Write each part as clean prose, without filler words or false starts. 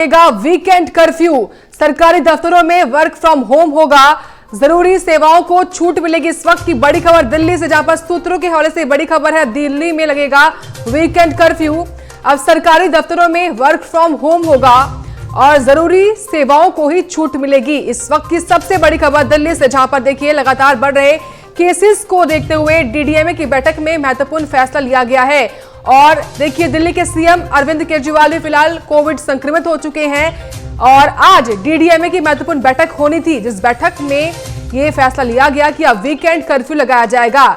Weekend curfew, सरकारी दफ्तरों में वर्क फ्रॉम होम होगा, जरूरी सेवाओं को छूट मिलेगी। इस वक्त की बड़ी खबर दिल्ली से, जहां पर सूत्रों के हवाले से बड़ी खबर है, दिल्ली में लगेगा वीकेंड कर्फ्यू। अब सरकारी दफ्तरों में वर्क फ्रॉम होम होगा और जरूरी सेवाओं को ही छूट मिलेगी। इस वक्त की सबसे बड़ी खबर दिल्ली से, जहां पर देखिए लगातार बढ़ रहे केसेस को देखते हुए डीडीएमए की बैठक में महत्वपूर्ण फैसला लिया गया है। और देखिए दिल्ली के सीएम अरविंद केजरीवाल भी फिलहाल कोविड संक्रमित हो चुके हैं और आज डीडीएमए की महत्वपूर्ण बैठक होनी थी, जिस बैठक में यह फैसला लिया गया कि अब वीकेंड कर्फ्यू लगाया जाएगा।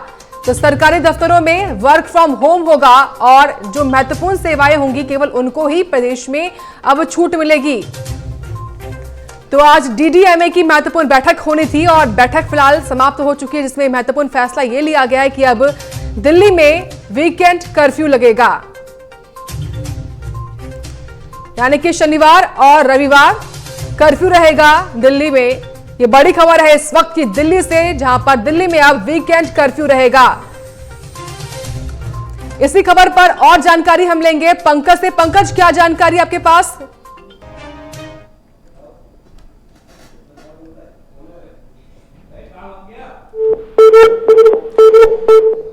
तो सरकारी दफ्तरों में वर्क फ्रॉम होम होगा और जो महत्वपूर्ण सेवाएं होंगी केवल उनको ही प्रदेश में अब छूट मिलेगी। तो आज डीडीएमए की महत्वपूर्ण बैठक होनी थी और बैठक फिलहाल समाप्त हो चुकी है, जिसमें महत्वपूर्ण फैसला यह लिया गया है कि अब दिल्ली में वीकेंड कर्फ्यू लगेगा, यानी कि शनिवार और रविवार कर्फ्यू रहेगा दिल्ली में। यह बड़ी खबर है इस वक्त की दिल्ली से, जहां पर दिल्ली में अब वीकेंड कर्फ्यू रहेगा। इसी खबर पर और जानकारी हम लेंगे पंकज से। पंकज, क्या जानकारी आपके पास?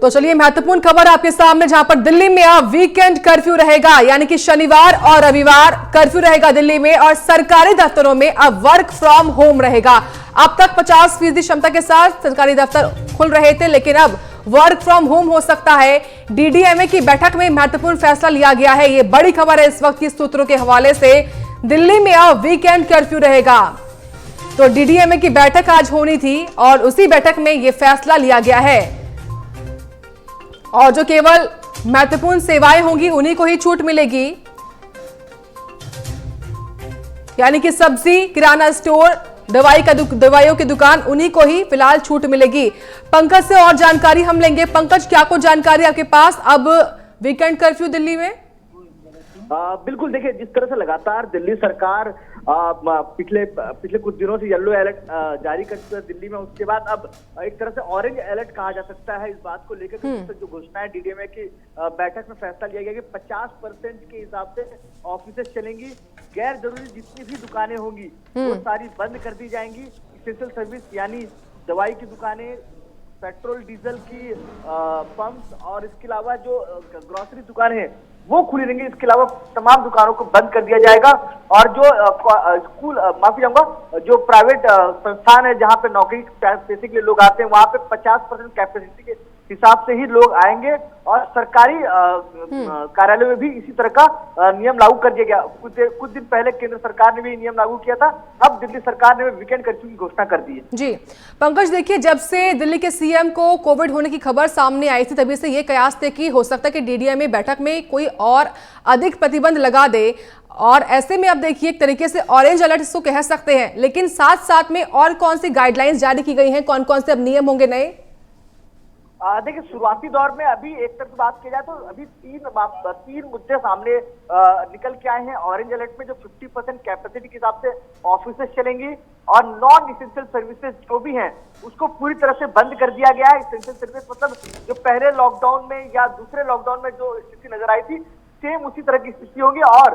तो चलिए महत्वपूर्ण खबर आपके सामने, जहां पर दिल्ली में अब वीकेंड कर्फ्यू रहेगा, यानी कि शनिवार और रविवार कर्फ्यू रहेगा दिल्ली में और सरकारी दफ्तरों में अब वर्क फ्रॉम होम रहेगा। अब तक 50% क्षमता के साथ सरकारी दफ्तर खुल रहे थे, लेकिन अब वर्क फ्रॉम होम हो सकता है। डीडीएमए की बैठक में महत्वपूर्ण फैसला लिया गया है। यह बड़ी खबर है इस वक्त की सूत्रों के हवाले से, दिल्ली में अब वीकेंड कर्फ्यू रहेगा। तो डीडीएमए की बैठक आज होनी थी और उसी बैठक में यह फैसला लिया गया है और जो केवल महत्वपूर्ण सेवाएं होंगी उन्हीं को ही छूट मिलेगी, यानी कि सब्जी, किराना स्टोर, दवाइयों की दुकान, उन्हीं को ही फिलहाल छूट मिलेगी। पंकज से और जानकारी हम लेंगे। पंकज, क्या कुछ जानकारी आपके पास अब वीकेंड कर्फ्यू दिल्ली में? बिल्कुल, देखिए जिस तरह से लगातार दिल्ली सरकार पिछले कुछ दिनों से येलो अलर्ट जारी कर चुकी है दिल्ली में, उसके बाद अब एक तरह से ऑरेंज अलर्ट कहा जा सकता है। इस बात को लेकर जो घोषणा है डीडीएमए की बैठक में फैसला लिया गया कि 50% के हिसाब से ऑफिसेस चलेंगी, गैर जरूरी जितनी भी दुकानें होंगी वो सारी बंद कर दी जाएंगी। इसेंशियल सर्विस यानी दवाई की दुकानें, पेट्रोल डीजल की पंप्स और इसके अलावा जो ग्रोसरी दुकानें हैं वो खुली रहेंगी। इसके अलावा तमाम दुकानों को बंद कर दिया जाएगा और जो स्कूल माफी चाहूंगा जो प्राइवेट संस्थान है जहां पे नौकरी पैसे के लिए लोग आते हैं, वहां पे 50% कैपेसिटी के हिसाब से ही लोग आएंगे और सरकारी कार्यालय में भी इसी तरह का नियम लागू कर दिया गया। कुछ दिन पहले केंद्र सरकार ने भी नियम लागू किया था, अब दिल्ली सरकार ने वीकेंड कर्फ्यू की घोषणा कर दी है। जी पंकज, देखिए जब से दिल्ली के सीएम को कोविड होने की खबर सामने आई थी, तभी से ये कयास थे कि हो सकता है कि डीडीएमए बैठक में कोई और अधिक प्रतिबंध लगा दे और ऐसे में अब देखिए एक तरीके से ऑरेंज अलर्ट इसको कह सकते हैं, लेकिन साथ साथ में और कौन सी गाइडलाइंस जारी की गई हैं, कौन कौन से अब नियम होंगे नए? देखिए शुरुआती दौर में अभी एक तरफ बात की जाए तो अभी तीन मुद्दे सामने निकल के आए हैं। ऑरेंज अलर्ट में जो 50% कैपेसिटी के हिसाब से ऑफिसेस चलेंगी और नॉन इसेंशियल सर्विसेज जो भी हैं उसको पूरी तरह से बंद कर दिया गया है। इसेंशियल सर्विस मतलब जो पहले लॉकडाउन में या दूसरे लॉकडाउन में जो स्थिति नजर आई थी, सेम उसी तरह की स्थिति होगी। और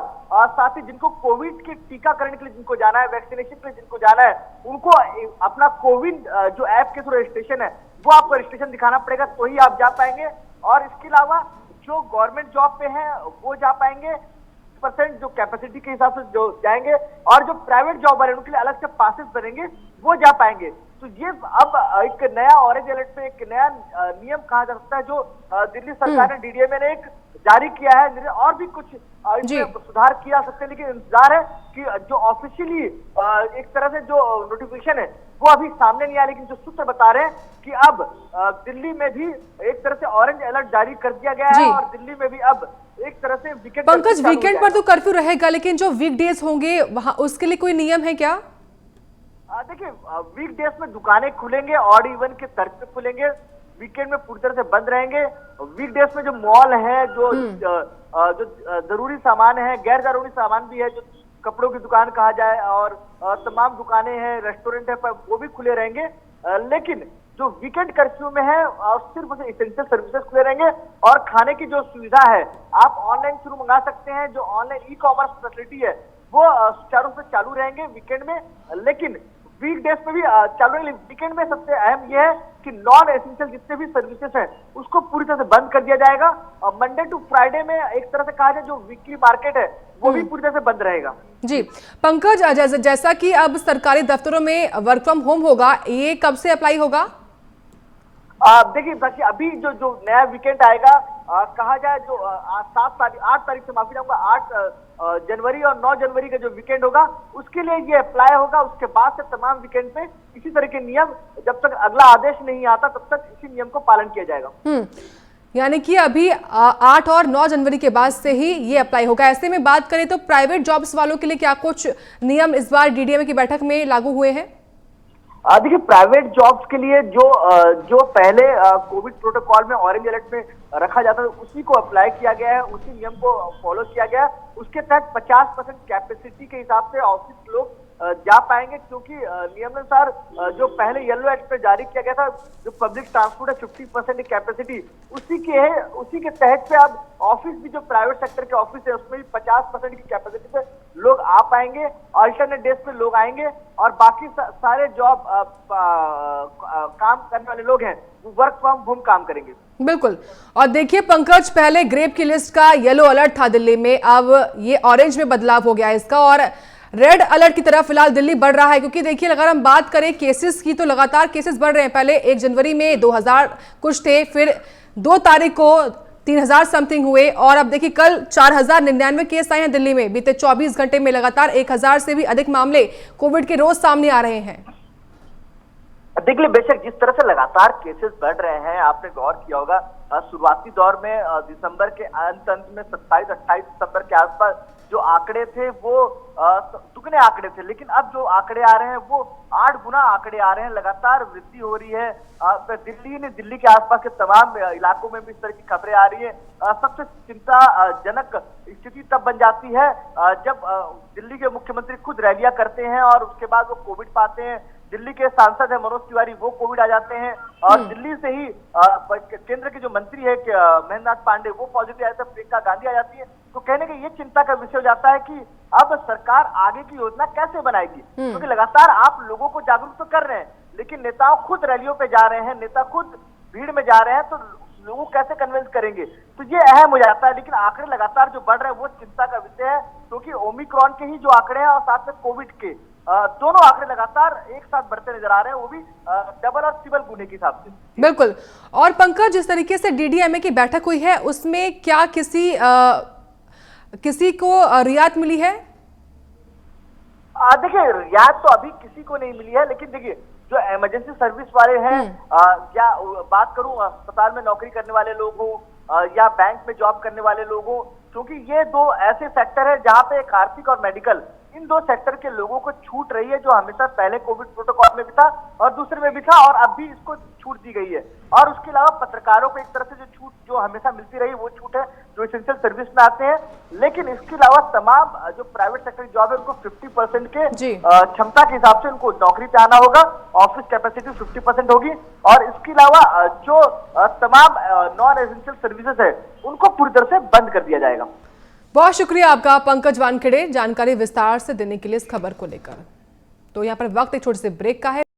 साथ ही जिनको कोविड के टीकाकरण के लिए जिनको जाना है, वैक्सीनेशन के लिए जिनको जाना है, उनको अपना कोविन जो ऐप के थ्रू रजिस्ट्रेशन है वो आपको रजिस्ट्रेशन दिखाना पड़ेगा, तो ही आप जा पाएंगे। और इसके अलावा जो गवर्नमेंट जॉब पे हैं वो जा पाएंगे, % जो कैपेसिटी के हिसाब से जो जाएंगे, और जो प्राइवेट जॉब वाले उनके लिए अलग से पासेस बनेंगे वो जा पाएंगे। तो ये अब एक नया ऑरेंज अलर्ट पे एक नया नियम कहा जा सकता है जो दिल्ली सरकार ने डीडीएमए ने एक जारी किया है। और भी कुछ इसमें सुधार किया सकते हैं, लेकिन इंतजार है कि जो ऑफिशियली एक तरह से जो नोटिफिकेशन है वो अभी सामने नहीं आया, लेकिन जो सूत्र बता रहे हैं कि अब दिल्ली में भी एक तरह से ऑरेंज अलर्ट जारी कर दिया गया है और दिल्ली में भी अब एक तरह से वीकेंड। पंकज, वीकेंड पर तो कर्फ्यू रहेगा, लेकिन जो वीकडेज होंगे वहां उसके लिए कोई नियम है क्या? देखिए वीकडेज में दुकानें खुलेंगे, ऑड इवन के तर्ज पे खुलेंगे, वीकेंड में पूरी तरह से बंद रहेंगे। वीकडेज में जो मॉल है, जो जरूरी सामान है, गैर जरूरी सामान भी है, जो कपड़ों की दुकान कहा जाए और तमाम दुकानें हैं, रेस्टोरेंट है, वो भी खुले रहेंगे। लेकिन जो वीकेंड कर्फ्यू में है सिर्फ इसेंशियल सर्विसेज खुले रहेंगे और खाने की जो सुविधा है आप ऑनलाइन शुरू मंगा सकते हैं। जो ऑनलाइन ई कॉमर्स फैसिलिटी है वो सुचारू रूप से चालू रहेंगे वीकेंड में, लेकिन वीकडेज में भी चालू रहेंगे। वीकेंड में सबसे अहम यह है कि नॉन एसेंशियल जितने भी सर्विसेज हैं उसको पूरी तरह से बंद कर दिया जाएगा, और मंडे टू फ्राइडे में एक तरह से कहा जाए जो वीकली मार्केट है वो भी पूरी तरह से बंद रहेगा। जी पंकज, जैसा कि अब सरकारी दफ्तरों में वर्क फ्रॉम होम होगा, ये कब से अप्लाई होगा? देखिए बाकी अभी जो नया वीकेंड आएगा, कहा जाए जो 8 तारीख से, माफी चाहूंगा, 8 जनवरी और 9 जनवरी का जो वीकेंड होगा उसके लिए ये अप्लाई होगा। उसके बाद से तमाम वीकेंड पे इसी तरह के नियम, जब तक अगला आदेश नहीं आता तब तक इसी नियम को पालन किया जाएगा। यानी कि अभी 8 और 9 जनवरी के बाद से ही ये अप्लाई होगा। ऐसे में बात करें तो प्राइवेट जॉब्स वालों के लिए क्या कुछ नियम इस बार डीडीएमए की बैठक में लागू हुए हैं? देखिए प्राइवेट जॉब्स के लिए जो पहले कोविड प्रोटोकॉल में ऑरेंज अलर्ट में रखा जाता है उसी को अप्लाई किया गया है, उसी नियम को फॉलो किया गया है। उसके तहत 50% कैपेसिटी के हिसाब से ऑफिस लोग जा पाएंगे, क्योंकि नियमानुसार जो पहले येलो एक्ट पे जारी किया गया था, जो पब्लिक ट्रांसपोर्ट है 50% की कैपेसिटी उसी के तहत पे अब ऑफिस भी, जो प्राइवेट सेक्टर के ऑफिस है उसमें भी 50% की कैपेसिटी पे लोग आ पाएंगे। अल्टरनेट डेज पे लोग आएंगे और बाकी सारे जॉब काम करने वाले लोग हैं वो वर्क फ्रॉम होम काम करेंगे। बिल्कुल। और देखिए पंकज, पहले ग्रेप की लिस्ट का येलो अलर्ट था दिल्ली में, अब ये ऑरेंज में बदलाव हो गया है इसका, और रेड अलर्ट की तरफ फिलहाल दिल्ली बढ़ रहा है। क्योंकि देखिए अगर हम बात करें केसेस की तो लगातार केसेस बढ़ रहे हैं। पहले 1 जनवरी में 2000 कुछ थे, फिर 2 तारीख को 3000 समथिंग हुए, और अब देखिए कल 4099 केस आए हैं दिल्ली में। बीते 24 घंटे में लगातार 1000 से भी अधिक मामले कोविड के रोज सामने आ रहे हैं। देखिए बेशक जिस तरह से लगातार केसेस बढ़ रहे हैं, आपने गौर किया होगा शुरुआती दौर में दिसंबर के अंत में 27-28 दिसंबर के आसपास जो आंकड़े थे वो दुगने आंकड़े थे, लेकिन अब जो आंकड़े आ रहे हैं वो 8 गुना आंकड़े आ रहे हैं। लगातार वृद्धि हो रही है। दिल्ली के आसपास के तमाम इलाकों में भी इस तरह की खबरें आ रही है। सबसे चिंताजनक स्थिति तब बन जाती है जब दिल्ली के मुख्यमंत्री खुद रैलियां करते हैं और उसके बाद वो कोविड पाते हैं। दिल्ली के सांसद है मनोज तिवारी, वो कोविड आ जाते हैं, और दिल्ली से ही केंद्र के जो मंत्री है महेंद्र नाथ पांडे, वो पॉजिटिव आए थे, प्रियंका गांधी आ जाती है। तो कहने का ये चिंता का विषय हो जाता है कि अब सरकार आगे की योजना कैसे बनाएगी, क्योंकि लगातार आप लोगों को जागरूक तो कर रहे हैं, लेकिन नेताओं खुद रैलियों पे जा रहे हैं, नेता खुद भीड़ में जा रहे हैं, तो लोगों को कैसे कन्विंस करेंगे, तो ये अहम हो जाता है। लेकिन आंकड़े लगातार जो बढ़ रहे हैं वो चिंता का विषय है, क्योंकि ओमिक्रॉन के ही जो आंकड़े हैं और साथ में कोविड के दोनों आंकड़े लगातार एक साथ बढ़ते नजर आ रहे हैं, वो भी डबल और ट्रिपल गुने के हिसाब से। बिल्कुल। और पंकज, जिस तरीके से डीडीएमए की बैठक हुई है उसमें क्या किसी को रियायत मिली है? देखिए रियायत तो अभी किसी को नहीं मिली है, लेकिन देखिए जो इमरजेंसी सर्विस वाले हैं, या बात करूं अस्पताल में नौकरी करने वाले लोग हों या बैंक में जॉब करने वाले लोग हों, क्योंकि ये 2 ऐसे सेक्टर है जहां पे आर्थिक और मेडिकल, इन 2 सेक्टर के लोगों को छूट रही है, जो हमेशा पहले कोविड प्रोटोकॉल में भी था और दूसरे में भी था, और अब भी इसको छूट दी गई है। और उसके अलावा पत्रकारों को एक तरह से जो छूट जो हमेशा मिलती रही वो छूट है, जो एसेंशियल सर्विस में आते हैं। लेकिन इसके अलावा तमाम जो प्राइवेट सेक्टर की जॉब है उनको 50% के क्षमता के हिसाब से उनको नौकरी पे आना होगा, ऑफिस कैपेसिटी 50% होगी, और इसके अलावा जो तमाम नॉन एसेंशियल सर्विसेज है उनको पूरी तरह से बंद कर दिया जाएगा। बहुत शुक्रिया आपका पंकज वानखेड़े, जानकारी विस्तार से देने के लिए इस खबर को लेकर। तो यहाँ पर वक्त एक छोटे से ब्रेक का है।